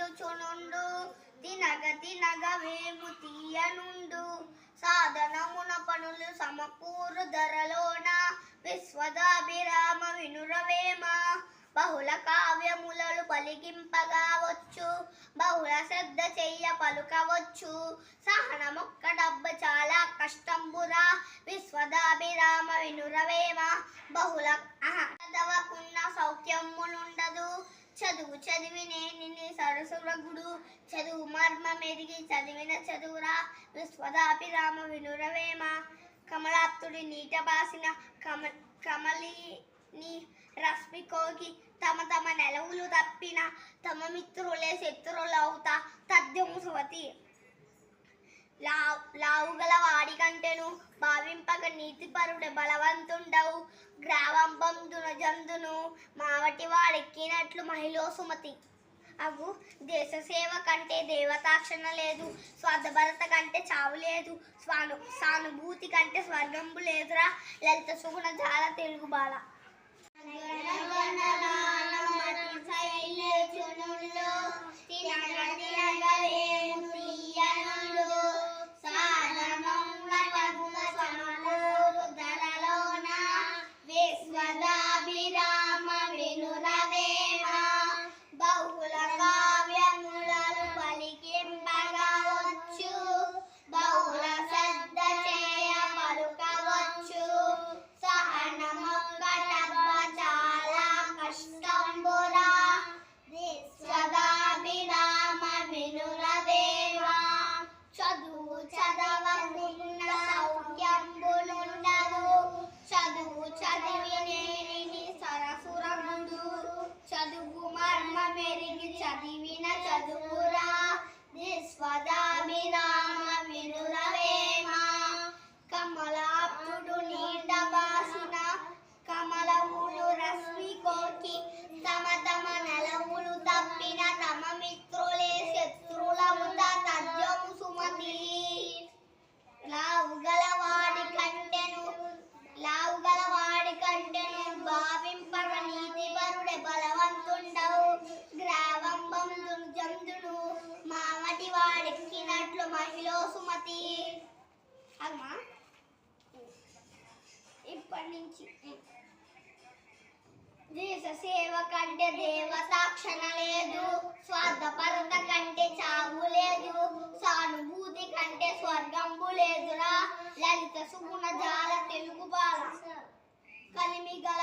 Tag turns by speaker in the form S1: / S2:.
S1: నిలుచునుండు తినగ తినగ వేము తీయనుండు సాధనమున పనులు సమకూరు ధరలోన విశ్వదాభిరామ వినురవేమ బహుళ కావ్యములలు పలికింపగా వచ్చు బహుళ శ్రద్ధ చెయ్య పలుకవచ్చు సహనమొక్క డబ్బ చాలా కష్టంబురా విశ్వదాభిరామ వినురవేమ బహుళ చదవకున్న సౌఖ్యమునుండదు చదువు చదివినేని సరసురగుడు చదువు మర్మ మెరిగి చదివిన చదువురా విశ్వదాభిరామ వినురవేమ కమలాప్తుడి నీట బాసిన కమలిని రశ్మికోకి తమ తమ నెలవులు తప్పిన తమ మిత్రులే శత్రులవుతా తథ్యము సువతి లావుగల వాడి కంటెను భావింపక నీతిపరుడు బలవంతుండవు గ్రావంబందున జందును మావటి వాడెక్కినట్లు మహిళ సుమతి అవు దేశ సేవ కంటే దేవతాక్షణ లేదు స్వార్థభరత కంటే చావు లేదు సానుభూతి కంటే స్వర్గంబు లేదురా లలిత సుగుణ జాల తెలుగు బాల విశ్వదాభిరామ వినురవేమ బహుళ కావ్యములను పలికింపగా వచ్చు బహుళ శ్రద్ధ చేయ పలుకవచ్చు సహనమొక్క డబ్బ చాలా కష్టంబురా విశ్వదాభిరామ వినురవేమ చదువు చదవకున్న సౌఖ్యంబునుండదు చదువు చదివినేని సరసురముడు చదువు మర్మ మెరిగి చదివిన చదువురా విశ్వదాభిరామ వినురవేమ కమలాపుడు నీట బాసిన కమలములు రశ్మికోకి తమ తమ నెలవులు తప్పిన తమ మిత్రులే శత్రులవుతా తథ్యము సుమతి లావుగల వాడి కంటెను భావింపక నీతిపరుడే బలవంతుండవు గ్రావంబందును జందును మావటి వాడెక్కినట్లు మహిళ సుమతి అమ్మా ఇప్పటి నుంచి దేశ సేవ కంటే దేవతాక్షణ లేదు స్వార్థపరత కంటే చావు లేదు సానుభూతి కంటే స్వర్గంబు లేదురా లలిత సుగుణ జాల తెలుగు బాల కలిమి గల